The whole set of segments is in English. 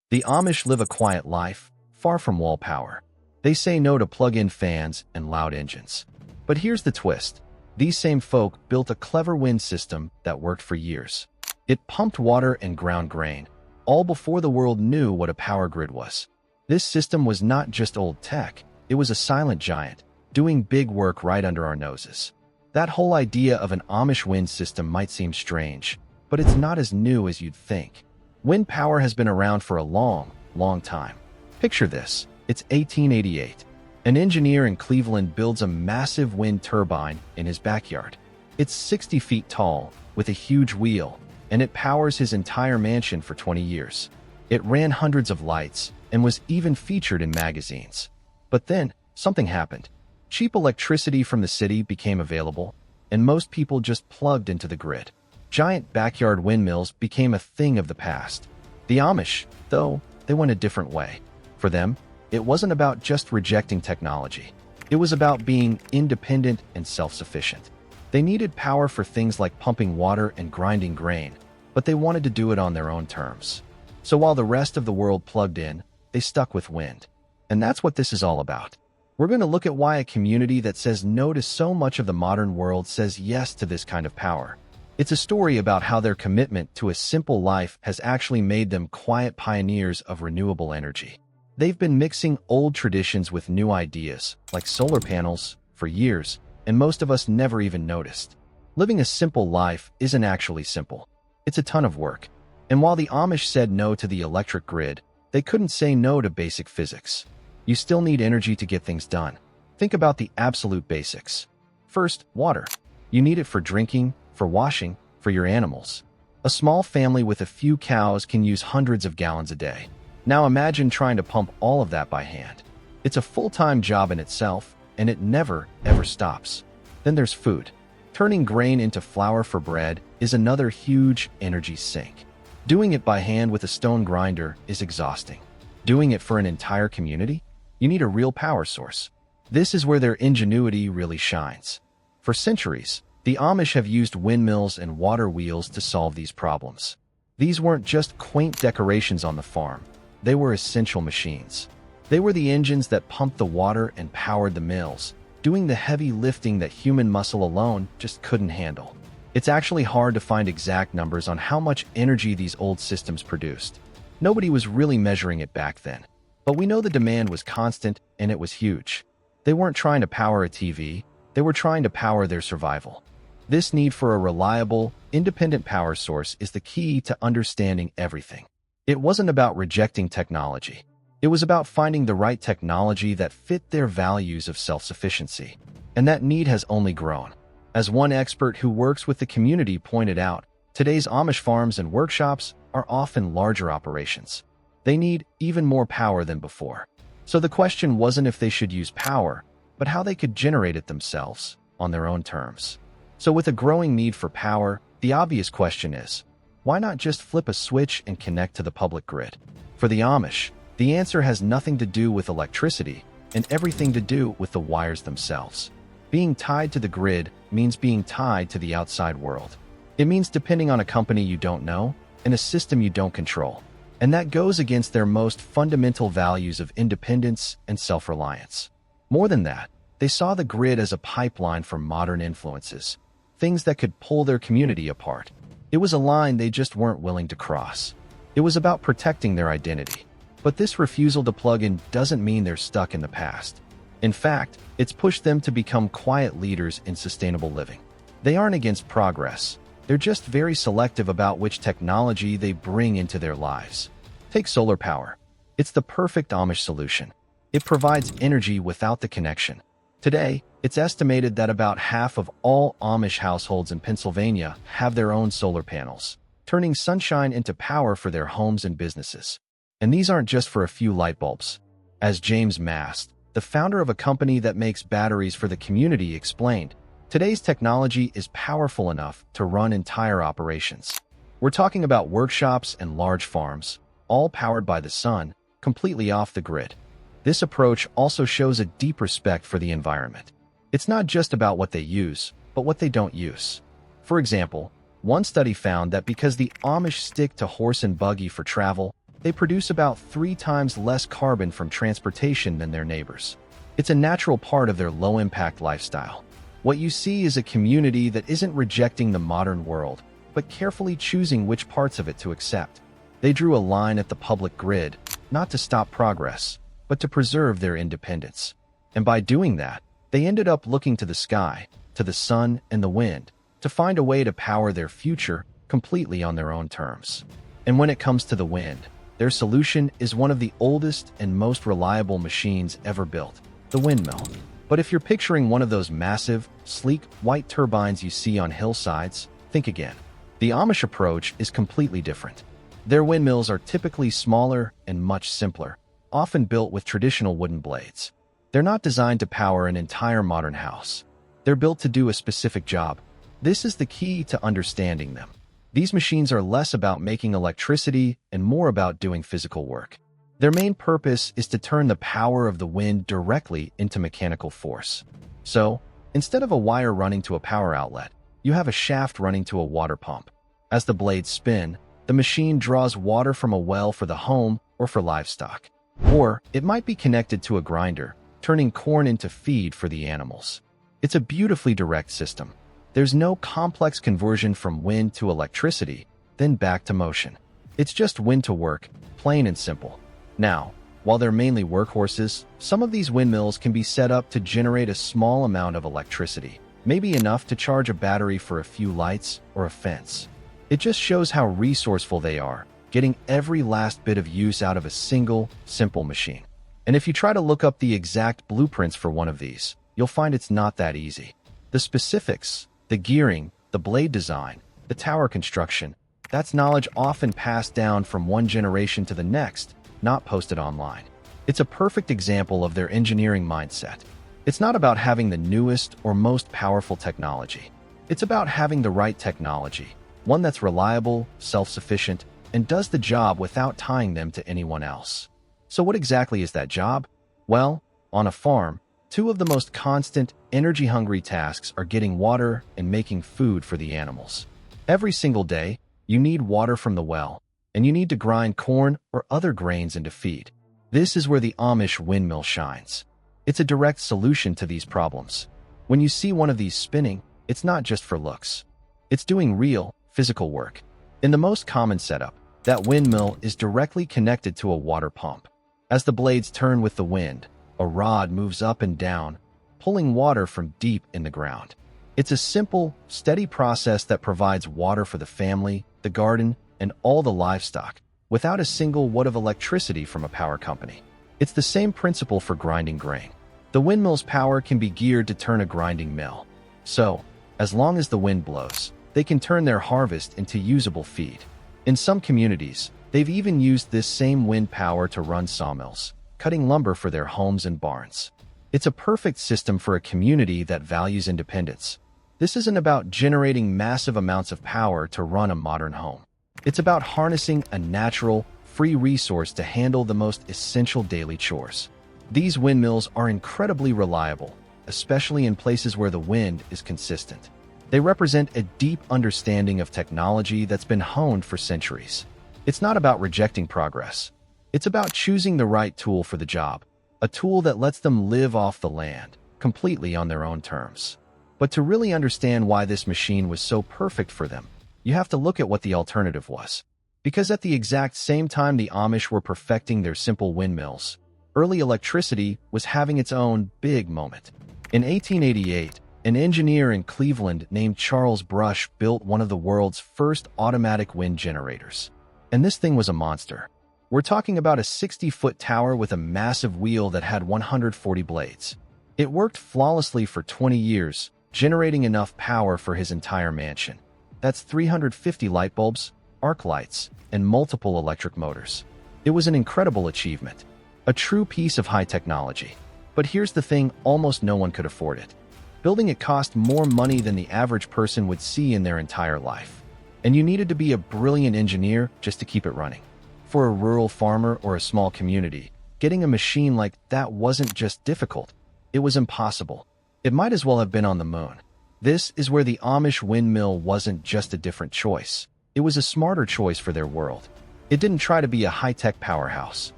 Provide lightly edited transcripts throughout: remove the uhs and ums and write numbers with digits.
The Amish live a quiet life, far from wall power. They say no to plug-in fans and loud engines. But here's the twist. These same folk built a clever wind system that worked for years. It pumped water and ground grain, all before the world knew what a power grid was. This system was not just old tech, it was a silent giant, doing big work right under our noses. That whole idea of an Amish wind system might seem strange, but it's not as new as you'd think. Wind power has been around for a long, long time. Picture this. It's 1888. An engineer in Cleveland builds a massive wind turbine in his backyard. It's 60 feet tall, with a huge wheel, and it powers his entire mansion for 20 years. It ran hundreds of lights and was even featured in magazines. But then, something happened. Cheap electricity from the city became available, and most people just plugged into the grid. Giant backyard windmills became a thing of the past. The Amish, though, they went a different way. For them, it wasn't about just rejecting technology. It was about being independent and self-sufficient. They needed power for things like pumping water and grinding grain, but they wanted to do it on their own terms. So while the rest of the world plugged in, they stuck with wind. And that's what this is all about. We're going to look at why a community that says no to so much of the modern world says yes to this kind of power. It's a story about how their commitment to a simple life has actually made them quiet pioneers of renewable energy. They've been mixing old traditions with new ideas, like solar panels, for years, and most of us never even noticed. Living a simple life isn't actually simple. It's a ton of work. And while the Amish said no to the electric grid, they couldn't say no to basic physics. You still need energy to get things done. Think about the absolute basics. First, water. You need it for drinking, for washing, for your animals. A small family with a few cows can use hundreds of gallons a day. Now imagine trying to pump all of that by hand. It's a full-time job in itself, and it never, ever stops. Then there's food. Turning grain into flour for bread is another huge energy sink. Doing it by hand with a stone grinder is exhausting. Doing it for an entire community? You need a real power source. This is where their ingenuity really shines. For centuries, the Amish have used windmills and water wheels to solve these problems. These weren't just quaint decorations on the farm. They were essential machines. They were the engines that pumped the water and powered the mills, doing the heavy lifting that human muscle alone just couldn't handle. It's actually hard to find exact numbers on how much energy these old systems produced. Nobody was really measuring it back then. But we know the demand was constant and it was huge. They weren't trying to power a TV, they were trying to power their survival. This need for a reliable, independent power source is the key to understanding everything. It wasn't about rejecting technology. It was about finding the right technology that fit their values of self-sufficiency. And that need has only grown. As one expert who works with the community pointed out, today's Amish farms and workshops are often larger operations. They need even more power than before. So the question wasn't if they should use power, but how they could generate it themselves, on their own terms. So with a growing need for power, the obvious question is, why not just flip a switch and connect to the public grid? For the Amish, the answer has nothing to do with electricity and everything to do with the wires themselves. Being tied to the grid means being tied to the outside world. It means depending on a company you don't know and a system you don't control. And that goes against their most fundamental values of independence and self-reliance. More than that, they saw the grid as a pipeline for modern influences, things that could pull their community apart. It was a line they just weren't willing to cross. It was about protecting their identity. But this refusal to plug in doesn't mean they're stuck in the past. In fact, it's pushed them to become quiet leaders in sustainable living. They aren't against progress. They're just very selective about which technology they bring into their lives. Take solar power. It's the perfect Amish solution. It provides energy without the connection. Today, it's estimated that about half of all Amish households in Pennsylvania have their own solar panels, turning sunshine into power for their homes and businesses. And these aren't just for a few light bulbs. As James Mast, the founder of a company that makes batteries for the community, explained, today's technology is powerful enough to run entire operations. We're talking about workshops and large farms, all powered by the sun, completely off the grid. This approach also shows a deep respect for the environment. It's not just about what they use, but what they don't use. For example, one study found that because the Amish stick to horse and buggy for travel, They produce about 3 times less carbon from transportation than their neighbors. It's a natural part of their low-impact lifestyle. What you see is a community that isn't rejecting the modern world, but carefully choosing which parts of it to accept. They drew a line at the public grid, not to stop progress, but to preserve their independence. And by doing that, they ended up looking to the sky, to the sun and the wind, to find a way to power their future completely on their own terms. And when it comes to the wind, their solution is one of the oldest and most reliable machines ever built, the windmill. But if you're picturing one of those massive, sleek, white turbines you see on hillsides, think again. The Amish approach is completely different. Their windmills are typically smaller and much simpler, often built with traditional wooden blades. They're not designed to power an entire modern house. They're built to do a specific job. This is the key to understanding them. These machines are less about making electricity and more about doing physical work. Their main purpose is to turn the power of the wind directly into mechanical force. So, instead of a wire running to a power outlet, you have a shaft running to a water pump. As the blades spin, the machine draws water from a well for the home or for livestock. Or it might be connected to a grinder, turning corn into feed for the animals. It's a beautifully direct system. There's no complex conversion from wind to electricity, then back to motion. It's just wind to work, plain and simple. Now, while they're mainly workhorses, some of these windmills can be set up to generate a small amount of electricity, maybe enough to charge a battery for a few lights or a fence. It just shows how resourceful they are, getting every last bit of use out of a single, simple machine. And if you try to look up the exact blueprints for one of these, you'll find it's not that easy. The specifics, the gearing, the blade design, the tower construction, that's knowledge often passed down from one generation to the next, not posted online. It's a perfect example of their engineering mindset. It's not about having the newest or most powerful technology. It's about having the right technology, one that's reliable, self-sufficient, and does the job without tying them to anyone else. So what exactly is that job? Well, on a farm, two of the most constant, energy-hungry tasks are getting water and making food for the animals. Every single day, you need water from the well, and you need to grind corn or other grains into feed. This is where the Amish windmill shines. It's a direct solution to these problems. When you see one of these spinning, it's not just for looks. It's doing real, physical work. In the most common setup, that windmill is directly connected to a water pump. As the blades turn with the wind, a rod moves up and down, pulling water from deep in the ground. It's a simple, steady process that provides water for the family, the garden, and all the livestock, without a single watt of electricity from a power company. It's the same principle for grinding grain. The windmill's power can be geared to turn a grinding mill. So, as long as the wind blows, they can turn their harvest into usable feed. In some communities, they've even used this same wind power to run sawmills, cutting lumber for their homes and barns. It's a perfect system for a community that values independence. This isn't about generating massive amounts of power to run a modern home. It's about harnessing a natural, free resource to handle the most essential daily chores. These windmills are incredibly reliable, especially in places where the wind is consistent. They represent a deep understanding of technology that's been honed for centuries. It's not about rejecting progress. It's about choosing the right tool for the job, a tool that lets them live off the land, completely on their own terms. But to really understand why this machine was so perfect for them, you have to look at what the alternative was. Because at the exact same time the Amish were perfecting their simple windmills, early electricity was having its own big moment. In 1888, an engineer in Cleveland named Charles Brush built one of the world's first automatic wind generators. And this thing was a monster. We're talking about a 60-foot tower with a massive wheel that had 140 blades. It worked flawlessly for 20 years, generating enough power for his entire mansion. That's 350 light bulbs, arc lights, and multiple electric motors. It was an incredible achievement, a true piece of high technology. But here's the thing, almost no one could afford it. Building it cost more money than the average person would see in their entire life. And you needed to be a brilliant engineer just to keep it running. For a rural farmer or a small community, getting a machine like that wasn't just difficult, it was impossible. It might as well have been on the moon. This is where the Amish windmill wasn't just a different choice. It was a smarter choice for their world. It didn't try to be a high-tech powerhouse.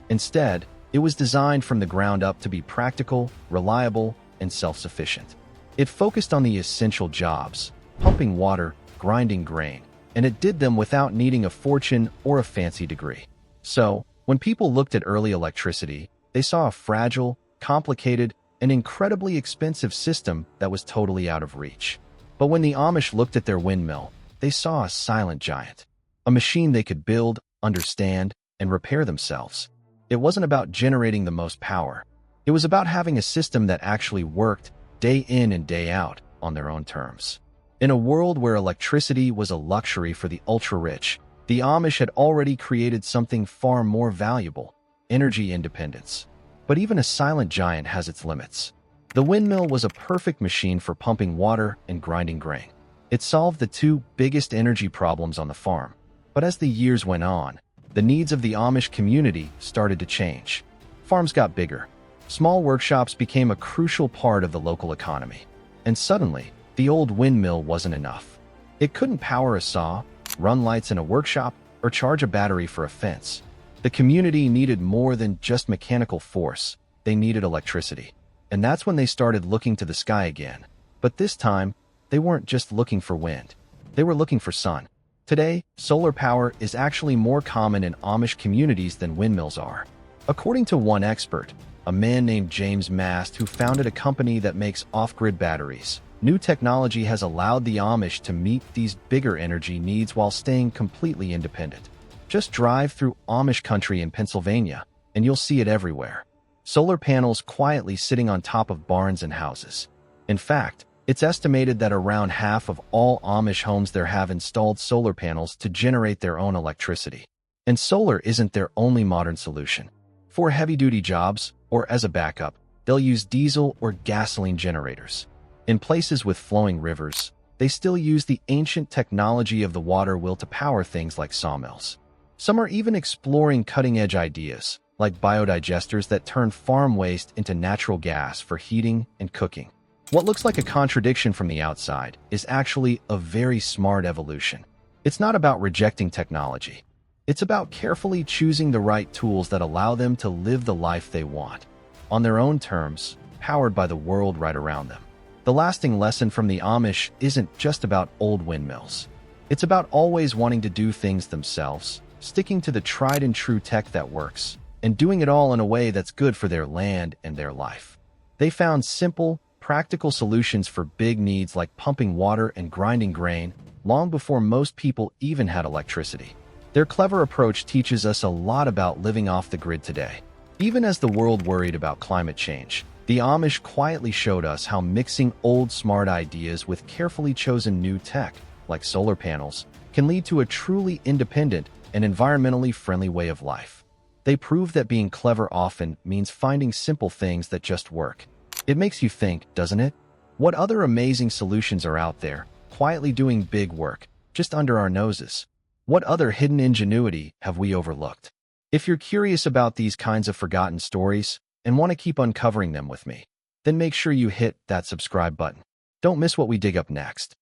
Instead, it was designed from the ground up to be practical, reliable, and self-sufficient. It focused on the essential jobs, pumping water, grinding grain, and it did them without needing a fortune or a fancy degree. So, when people looked at early electricity, they saw a fragile, complicated, and incredibly expensive system that was totally out of reach. But when the Amish looked at their windmill, they saw a silent giant, a machine they could build, understand, and repair themselves. It wasn't about generating the most power. It was about having a system that actually worked day in and day out on their own terms. In a world where electricity was a luxury for the ultra-rich, the Amish had already created something far more valuable: energy independence. But even a silent giant has its limits. The windmill was a perfect machine for pumping water and grinding grain. It solved the two biggest energy problems on the farm. But as the years went on, the needs of the Amish community started to change. Farms got bigger. Small workshops became a crucial part of the local economy. And suddenly, the old windmill wasn't enough. It couldn't power a saw, run lights in a workshop, or charge a battery for a fence. The community needed more than just mechanical force. They needed electricity. And that's when they started looking to the sky again. But this time, they weren't just looking for wind. They were looking for sun. Today, solar power is actually more common in Amish communities than windmills are. According to one expert, a man named James Mast who founded a company that makes off-grid batteries, new technology has allowed the Amish to meet these bigger energy needs while staying completely independent. Just drive through Amish country in Pennsylvania, and you'll see it everywhere. Solar panels quietly sitting on top of barns and houses. In fact, it's estimated that around half of all Amish homes there have installed solar panels to generate their own electricity. And solar isn't their only modern solution. For heavy-duty jobs, or as a backup, they'll use diesel or gasoline generators. In places with flowing rivers, they still use the ancient technology of the water wheel to power things like sawmills. Some are even exploring cutting-edge ideas, like biodigesters that turn farm waste into natural gas for heating and cooking. What looks like a contradiction from the outside is actually a very smart evolution. It's not about rejecting technology. It's about carefully choosing the right tools that allow them to live the life they want, on their own terms, powered by the world right around them. The lasting lesson from the Amish isn't just about old windmills. It's about always wanting to do things themselves, sticking to the tried and true tech that works, and doing it all in a way that's good for their land and their life. They found simple, practical solutions for big needs like pumping water and grinding grain long before most people even had electricity. Their clever approach teaches us a lot about living off the grid today. Even as the world worried about climate change, the Amish quietly showed us how mixing old smart ideas with carefully chosen new tech, like solar panels, can lead to a truly independent and environmentally friendly way of life. They prove that being clever often means finding simple things that just work. It makes you think, doesn't it? What other amazing solutions are out there, quietly doing big work, just under our noses? What other hidden ingenuity have we overlooked? If you're curious about these kinds of forgotten stories and want to keep uncovering them with me, then make sure you hit that subscribe button. Don't miss what we dig up next.